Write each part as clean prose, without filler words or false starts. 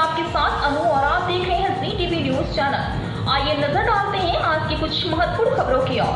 आपके साथ अनु और आप देख रहे हैं जी टीवी न्यूज चैनल। आइए नजर डालते हैं आज की कुछ महत्वपूर्ण खबरों की ओर।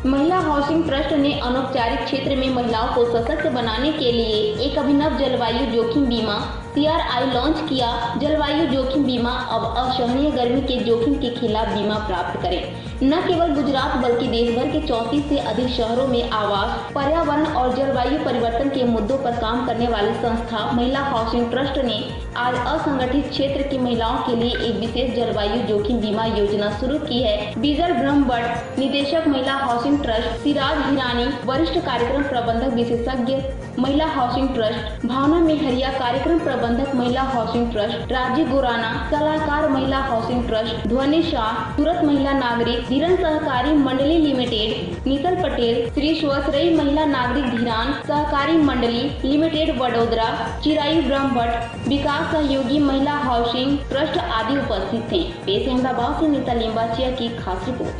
महिला हाउसिंग ट्रस्ट ने अनौपचारिक क्षेत्र में महिलाओं को सशक्त बनाने के लिए एक अभिनव जलवायु जोखिम बीमा CRI लॉन्च किया। जलवायु जोखिम बीमा अब असहनीय गर्मी के जोखिम के खिलाफ बीमा प्राप्त करें। न केवल गुजरात बल्कि देश भर के 34 से अधिक शहरों में आवास, पर्यावरण और जलवायु परिवर्तन के मुद्दों पर काम करने वाली संस्था महिला हाउसिंग ट्रस्ट ने आज असंगठित क्षेत्र की महिलाओं के लिए एक विशेष जलवायु जोखिम बीमा योजना शुरू की है। बीजल ब्रह्मभट्ट, निदेशक महिला हाउसिंग ट्रस्ट, सिराज हिरानी, वरिष्ठ कार्यक्रम प्रबंधक विशेषज्ञ महिला हाउसिंग ट्रस्ट, भावना मेहरिया, कार्यक्रम प्रबंधक महिला हाउसिंग ट्रस्ट, राजीव गुराना, सलाहकार महिला हाउसिंग ट्रस्ट, ध्वनि शाह, सूरत महिला नागरिक, धीरन सहकारी मंडली लिमिटेड, नीतल पटेल, श्री स्वश्रयी महिला नागरिक धीरान सहकारी मंडली लिमिटेड वडोदरा, चिरायु ब्रह्मभट्ट, विकास सहयोगी महिला हाउसिंग ट्रस्ट आदि उपस्थित थे। पेश अहमदाबाद से नीता लिंबाचिया की खास रिपोर्ट।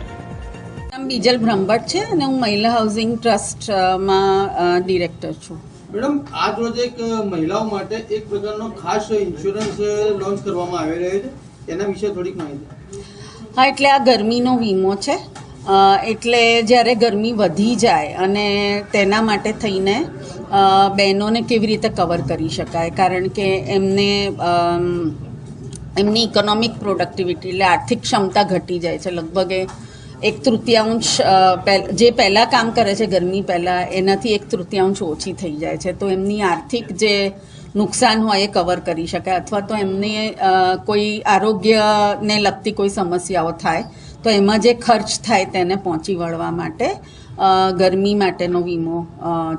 નામ બીજલ બ્રહ્મભટ્ટ છે અને હું મહિલા હાઉસિંગ ટ્રસ્ટમાં ડિરેક્ટર છું। મેડમ આજ રોજ એક મહિલાઓ માટે એક પ્રકારનો ખાસ ઇન્સ્યોરન્સ લોન્ચ કરવામાં આવી રહ્યો છે, એના વિશે થોડીક માહિતી। હા, એટલે આ ગરમીનો વીમો છે। એટલે જ્યારે ગરમી વધી જાય અને તેના માટે થઈને બહેનોને કેવી રીતે કવર કરી શકાય, કારણ કે એમની ઇકોનોમિક પ્રોડક્ટિવિટી એટલે આર્થિક ક્ષમતા ઘટી જાય છે। લગભગ 1/3 જે પહેલાં કામ કરે છે ગરમી પહેલાં એનાથી 1/3 ઓછી થઈ જાય છે, તો એમની આર્થિક જે નુકસાન હોય એ કવર કરી શકાય, અથવા તો એમને કોઈ આરોગ્યને લગતી કોઈ સમસ્યાઓ થાય તો એમાં જે ખર્ચ થાય તેને પહોંચી વળવા માટે ગરમી માટેનો વીમો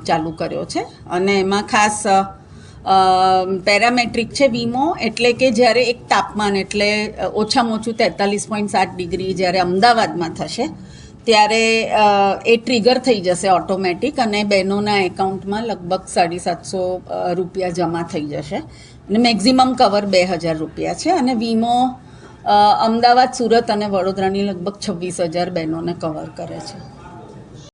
ચાલુ કર્યો છે। અને એમાં ખાસ પેરામેટ્રિક છે વીમો, એટલે કે જ્યારે એક તાપમાન એટલે ઓછામાં ઓછું 43.7 ડિગ્રી જ્યારે અમદાવાદમાં થશે ત્યારે એ ટ્રિગર થઈ જશે ઓટોમેટિક અને બહેનોના એકાઉન્ટમાં લગભગ 750 રૂપિયા જમા થઈ જશે અને મેક્ઝિમમ કવર 2000 રૂપિયા છે। અને વીમો અમદાવાદ, સુરત અને વડોદરાની લગભગ 26,000 બહેનોને કવર કરે છે।